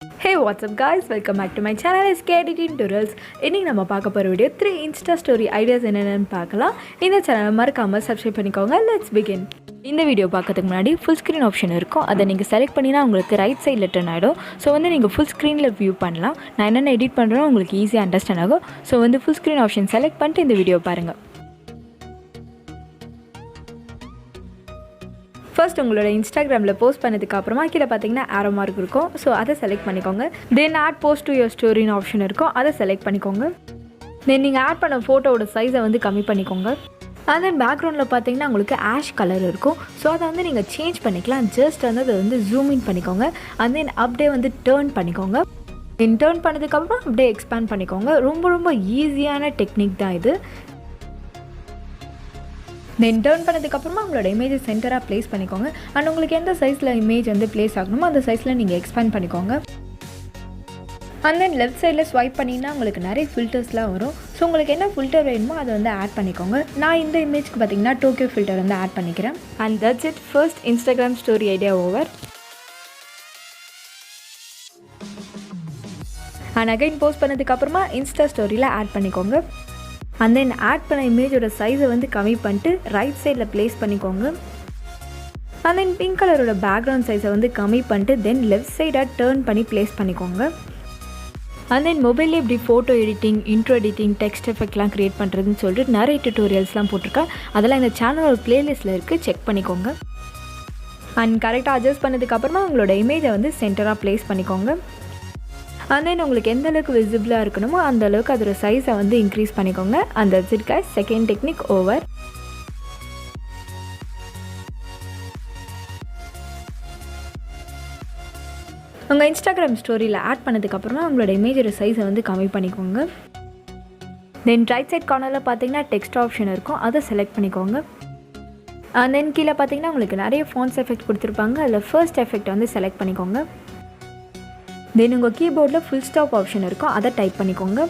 Hey, what's up guys? Welcome back to my channel SK Editing Tutorials. இன்னைக்கு நம்ம பார்க்க போற வீடியோ 3 Insta story ideas என்னென்னன்னு பார்க்கலாம். இந்த சேனலை மறக்காம subscribe பண்ணிக்கோங்க. Let's begin. இந்த வீடியோ பார்க்கிறதுக்கு முன்னாடி full screen ஆப்ஷன் இருக்கும். அதை நீங்க செலக்ட் பண்ணினா உங்களுக்கு ரைட் சைடுல டர்ன் ஆயிடும். சோ நீங்க full screenல வியூ பண்ணலாம். நான் என்னென்ன எடிட் பண்றேனோ உங்களுக்கு ஈஸியா அண்டர்ஸ்டாண்ட் ஆகும். So full screen option select பண்ணிட்டு இந்த வீடியோ பாருங்க. ஃபர்ஸ்ட் உங்களோட இன்ஸ்டாகிராமில் போஸ்ட் பண்ணதுக்கு அப்புறமா கீழே பார்த்தீங்கன்னா ஆரோ மார்க் இருக்கும். ஸோ அதை செலக்ட் பண்ணிக்கோங்க. Then add post to your ஸ்டோரின்னு ஆப்ஷன் இருக்கும். அதை செலக்ட் பண்ணிக்கோங்க. தென் நீங்கள் ஆட் பண்ண ஃபோட்டோவோட சைஸை கம்மி பண்ணிக்கோங்க. அண்ட் தென் பேக்ரவுண்டில் பார்த்தீங்கன்னா உங்களுக்கு ஆஷ் கலர் இருக்கும். ஸோ அதை நீங்கள் சேஞ்ச் பண்ணிக்கலாம். ஜஸ்ட் அதை ஜூம் இன் பண்ணிக்கோங்க. அண்ட் தென் அப்படியே டேர்ன் பண்ணிக்கோங்க. தென் டேர்ன் பண்ணதுக்கப்புறம் அப்படியே எக்ஸ்பேண்ட் பண்ணிக்கோங்க. ரொம்ப ஈஸியான டெக்னிக் தான் இது. தென் டேர்ன் பண்ணதுக்கப்புறமா உங்களோட இமேஜை சென்டராக ப்ளேஸ் பண்ணிக்கோங்க. அண்ட் உங்களுக்கு எந்த சைஸில் இமேஜ் ப்ளேஸ் ஆகணுமோ அந்த சைஸில் நீங்கள் எக்ஸ்பேண்ட் பண்ணிக்கோங்க. அண்ட் தென் லெஃப்ட் சைடில் ஸ்வைப் பண்ணிங்கன்னா உங்களுக்கு நிறைய ஃபில்டர்ஸ்லாம் வரும். ஸோ உங்களுக்கு என்ன ஃபில்டர் வேணுமோ அதை ஆட் பண்ணிக்கோங்க. நான் இந்த இமேஜ்க்கு பார்த்தீங்கன்னா டோக்கியோ ஃபில்டர் ஆட் பண்ணிக்கிறேன். And that's it. First Instagram story idea over. And again post பண்ணதுக்கப்புறமா இன்ஸ்டா ஸ்டோரியில் ஆட் பண்ணிக்கோங்க. அண்ட் தென் ஆட் பண்ண இமேஜோட சைஸை கம்மி பண்ணிட்டு ரைட் சைடில் ப்ளேஸ் பண்ணிக்கோங்க. அண்ட் தென் பிங்க் கலரோட பேக்ரவுண்ட் சைஸை கம்மி பண்ணிட்டு தென் லெஃப்ட் சைடாக டேர்ன் பண்ணி ப்ளேஸ் பண்ணிக்கோங்க. அண்ட் தென் மொபைலில் இப்படி photo editing, intro editing, text எஃபெக்ட்லாம் க்ரியேட் பண்ணுறதுன்னு சொல்லிட்டு நிறைய டியூட்டோரியல்ஸ்லாம் போட்டிருக்கேன். அதெல்லாம் இந்த சேனலோட ப்ளேலிஸ்ட்டில் இருக்குது, செக் பண்ணிக்கோங்க. அண்ட் கரெக்டாக அட்ஜஸ்ட் பண்ணதுக்கப்புறமா உங்களோட இமேஜை சென்டராக ப்ளேஸ் பண்ணிக்கோங்க. அண்ட் தென் உங்களுக்கு எந்த அளவுக்கு விசிபிளாக இருக்கணுமோ அந்த அளவுக்கு அதோட சைஸை இன்க்ரீஸ் பண்ணிக்கோங்க. And that's it guys. Second technique over. உங்கள் இன்ஸ்டாகிராம் ஸ்டோரியில் ஆட் பண்ணதுக்கப்புறமா உங்களோட இமேஜோட சைஸை கம்மி பண்ணிக்கோங்க. தென் ரைட் சைட் கார்னரில் பார்த்தீங்கன்னா டெக்ஸ்ட் ஆப்ஷன் இருக்கும். அதை செலக்ட் பண்ணிக்கோங்க. அண்ட் தென் கீழே பார்த்தீங்கன்னா உங்களுக்கு நிறைய ஃபான்ட்ஸ் எஃபெக்ட் கொடுத்துருப்பாங்க. அதில் ஃபர்ஸ்ட் எஃபெக்ட் செலக்ட் பண்ணிக்கோங்க. தென் உங்கள் கீபோர்டில் ஃபுல் ஸ்டாப் ஆப்ஷன் இருக்கும். அதை டைப் பண்ணிக்கோங்க.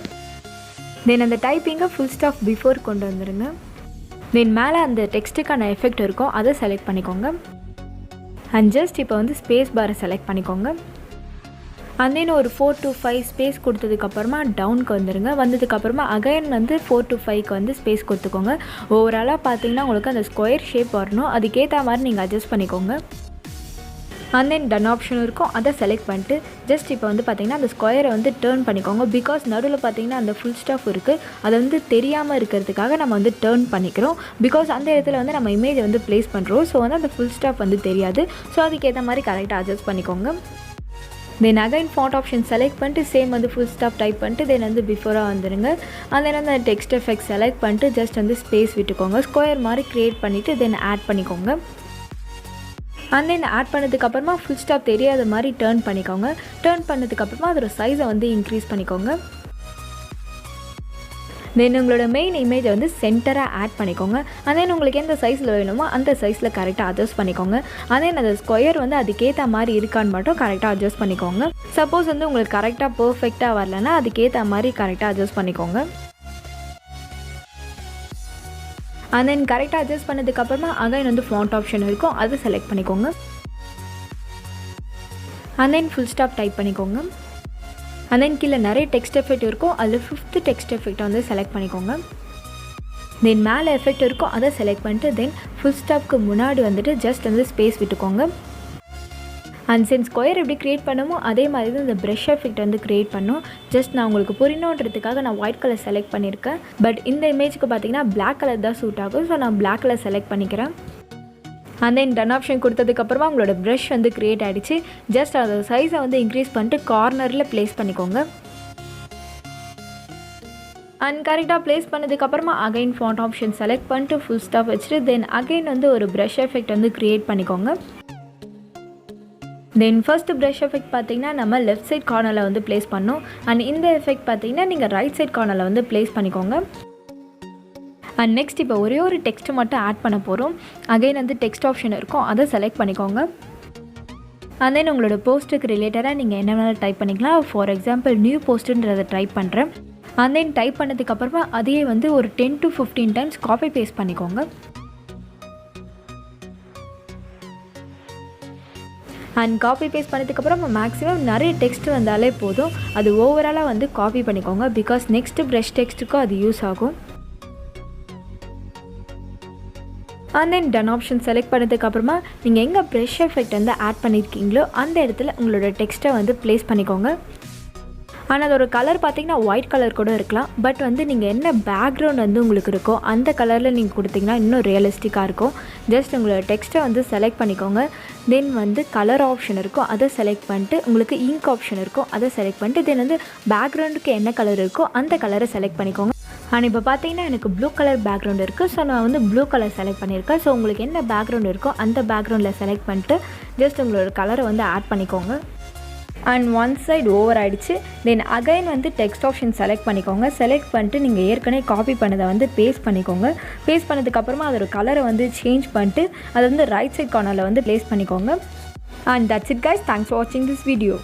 தென் அந்த டைப்பிங்கை ஃபுல் ஸ்டாப் பிஃபோர் கொண்டு வந்துடுங்க. தென் மேலே அந்த டெக்ஸ்ட்டுக்கான எஃபெக்ட் இருக்கும். அதை செலக்ட் பண்ணிக்கோங்க. அண்ட் ஜஸ்ட் இப்போ ஸ்பேஸ் பாரை செலக்ட் பண்ணிக்கோங்க. அண்ட் தென் ஒரு 4 to 5 ஸ்பேஸ் கொடுத்ததுக்கப்புறமா டவுனுக்கு வந்துடுங்க. வந்ததுக்கப்புறமா அகைன் 4 to 5க்கு ஸ்பேஸ் கொடுத்துக்கோங்க. ஓவராலாக பார்த்தீங்கன்னா உங்களுக்கு அந்த ஸ்கொயர் ஷேப் வரணும். அதுக்கேற்ற மாதிரி நீங்கள் அட்ஜஸ்ட் பண்ணிக்கோங்க. அண்ட் தென் டன் ஆப்ஷன் இருக்கும். அதை செலக்ட் பண்ணிட்டு ஜஸ்ட் இப்போ பார்த்தீங்கன்னா அந்த ஸ்கொயரை டேர்ன் பண்ணிக்கோங்க. பிகாஸ் நடுவில் பார்த்தீங்கன்னா அந்த ஃபுல் ஸ்டாப் இருக்குது. அதை தெரியாமல் இருக்கிறதுக்காக நம்ம டேர்ன் பண்ணிக்கிறோம். பிகாஸ் அந்த இடத்துல நம்ம இமேஜை ப்ளேஸ் பண்ணுறோம். ஸோ அந்த ஃபுல் ஸ்டாப் தெரியாது. ஸோ அதுக்கேற்ற மாதிரி கரெக்டாக அட்ஜஸ்ட் பண்ணிக்கோங்க. Then again font option select பண்ணிட்டு சேம் ஃபுல் ஸ்டாப் டைப் பண்ணிட்டு தென் பிஃபோராக வந்துடுங்க. அண்ட் தென் அந்த டெக்ஸ்ட் எஃபெக்ட் செலக்ட் பண்ணிட்டு ஜஸ்ட் ஸ்பேஸ் விட்டுக்கோங்க. ஸ்கொயர் மாதிரி க்ரியேட் பண்ணிவிட்டு தென் ஆட் பண்ணிக்கோங்க. அண்ட் தென் ஆட் பண்ணதுக்கப்புறமா ஃபுல் ஸ்டாப் தெரியாத மாதிரி டேர்ன் பண்ணிக்கோங்க. டேர்ன் பண்ணதுக்கப்புறமா அதோட சைஸை இன்க்ரீஸ் பண்ணிக்கோங்க. தென் உங்களோட மெயின் இமேஜை சென்டராக ஆட் பண்ணிக்கோங்க. அண்ட் தென் உங்களுக்கு எந்த சைஸில் வேணுமோ அந்த சைஸில் கரெக்டாக அட்ஜஸ்ட் பண்ணிக்கோங்க. அண்ட் தென் அந்த ஸ்கொயர் அதுக்கேற்ற மாதிரி இருக்கான்னு மட்டும் கரெக்டாக அட்ஜஸ்ட் பண்ணிக்கோங்க. சப்போஸ் உங்களுக்கு கரெக்டாக பர்ஃபெக்டாக வரலன்னா அதுக்கேற்ற மாதிரி கரெக்டாக அட்ஜஸ்ட் பண்ணிக்கோங்க. அண்ட் தென் கரெக்டாக அட்ஜஸ்ட் பண்ணதுக்கப்புறமா அகைன் ஃபாண்ட் ஆப்ஷன் இருக்கும். அதை செலக்ட் பண்ணிக்கோங்க. And then full stop type பண்ணிக்கோங்க. அண்ட் தென் கீழே நிறைய டெக்ஸ்ட் எஃபெக்ட் இருக்கும். அதில் 5th டெக்ஸ்ட் எஃபெக்ட் செலக்ட் பண்ணிக்கோங்க. தென் மேலே எஃபெக்ட் இருக்கும். அதை செலக்ட் பண்ணிட்டு தென் ஃபுல் ஸ்டாப்க்கு முன்னாடி ஜஸ்ட் ஸ்பேஸ் விட்டுக்கோங்க. அண்ட் சென் ஸ்கொயர் எப்படி க்ரியேட் பண்ணுமோ அதே மாதிரி தான் இந்த ப்ரஷ் எஃபெக்ட் க்ரியேட் பண்ணும். ஜஸ்ட் நான் உங்களுக்கு புரியணுன்றதுக்காக நான் ஒயிட் கலர் செலக்ட் பண்ணியிருக்கேன். பட் இந்த இமேஜுக்கு பார்த்தீங்கன்னா பிளாக் கலர் தான் சூட் ஆகும். ஸோ நான் பிளாக் கலர் செலக்ட் பண்ணிக்கிறேன். அண்ட் தென் டன் ஆப்ஷன் கொடுத்ததுக்கப்புறமா உங்களோட ப்ரஷ் க்ரியேட் ஆகிடுச்சு. ஜஸ்ட் அதோட சைஸை இன்க்ரீஸ் பண்ணிட்டு கார்னரில் ப்ளேஸ் பண்ணிக்கோங்க. அண்ட் கரெக்டாக ப்ளேஸ் பண்ணதுக்கப்புறமா அகைன் ஃபாண்ட் ஆப்ஷன் செலக்ட் பண்ணிட்டு ஃபுல் ஸ்டாப் வச்சுட்டு தென் அகைன் ஒரு ப்ரஷ் எஃபெக்ட் க்ரியேட் பண்ணிக்கோங்க. தென் ஃபர்ஸ்ட் ப்ரஷ் எஃபெக்ட் பார்த்தீங்கன்னா நம்ம லெஃப்ட் சைட் கார்னரில் ப்ளேஸ் பண்ணோம். அண்ட் இந்த எஃபெக்ட் பார்த்தீங்கன்னா நீங்கள் ரைட் சைட் கார்னரில் ப்ளேஸ் பண்ணிக்கோங்க. அண்ட் நெக்ஸ்ட் இப்போ ஒரே ஒரு டெக்ஸ்ட் மட்டும் ஆட் பண்ண போகிறோம். அகைன் டெக்ஸ்ட் ஆப்ஷன் இருக்கும். அதை செலக்ட் பண்ணிக்கோங்க. அண்ட் தென் உங்களோட போஸ்ட்டுக்கு ரிலேட்டடாக நீங்கள் என்ன வேணாலும் டைப் பண்ணிக்கலாம். ஃபார் எக்ஸாம்பிள் நியூ போஸ்ட்டுன்றதை டைப் பண்ணுறேன். அண்ட் தென் டைப் பண்ணதுக்கப்புறமா அதையே ஒரு 10 to 15 டைம்ஸ் காப்பி பேஸ்ட் பண்ணிக்கோங்க. அண்ட் காப்பி பேஸ்ட் பண்ணதுக்கப்புறம் மேக்ஸிமம் நிறைய டெக்ஸ்ட் வந்தாலே போதும், அது ஓவராலாக வந்து காப்பி பண்ணிக்கோங்க. பிகாஸ் நெக்ஸ்ட்டு ப்ரஷ் டெக்ஸ்ட்டுக்கும் அது யூஸ் ஆகும். And then ton option select பண்ணதுக்கப்புறமா நீங்கள் எங்கே ப்ரஷ் எஃபெக்ட் வந்து ஆட் பண்ணியிருக்கீங்களோ அந்த இடத்துல உங்களோட டெக்ஸ்ட்டை வந்து ப்ளேஸ் பண்ணிக்கோங்க. ஆனால் அதோட கலர் பார்த்திங்கன்னா ஒயிட் கலர் கூட இருக்கலாம். பட் வந்து நீங்கள் என்ன பேக்ரவுண்ட் வந்து உங்களுக்கு இருக்கோ அந்த கலரில் நீங்கள் கொடுத்தீங்கன்னா இன்னும் ரியலிஸ்டிக்காக இருக்கும். ஜஸ்ட் உங்களோட டெக்ஸ்ட்டை வந்து செலக்ட் பண்ணிக்கோங்க. தென் வந்து கலர் ஆப்ஷன் இருக்கும், அதை செலக்ட் பண்ணிட்டு உங்களுக்கு இங்க் ஆப்ஷன் இருக்கும், அதை செலக்ட் பண்ணிட்டு தென் வந்து பேக்ரவுண்டுக்கு என்ன கலர் இருக்கோ அந்த கலரை செலக்ட் பண்ணிக்கோங்க. அண்ட் இப்போ பார்த்தீங்கன்னா எனக்கு ப்ளூ கலர் பேக்ரவுண்ட் இருக்குது. ஸோ நான் வந்து ப்ளூ கலர் செலக்ட் பண்ணியிருக்கேன். ஸோ உங்களுக்கு என்ன பேக்ரவுண்ட் இருக்கோ அந்த பேக்ரவுண்டில் செலக்ட் பண்ணிட்டு ஜஸ்ட் உங்களோட கலரை வந்து ஆட் பண்ணிக்கோங்க. அண்ட் ஒன் சைடு ஓவர் ஆகிடுச்சு. தென் அகைன் வந்து டெக்ஸ்ட் ஆப்ஷன் செலக்ட் பண்ணிக்கோங்க. செலக்ட் பண்ணிட்டு நீங்கள் ஏற்கனவே காப்பி பண்ணதை வந்து பேஸ்ட் பண்ணிக்கோங்க. பேஸ்ட் பண்ணதுக்கப்புறமா அதோட கலரை வந்து சேஞ்ச் பண்ணிட்டு அதை வந்து ரைட் சைட் கார்னரில் வந்து ப்ளேஸ் பண்ணிக்கோங்க. And that's it guys. Thanks for வாட்சிங் திஸ் வீடியோ.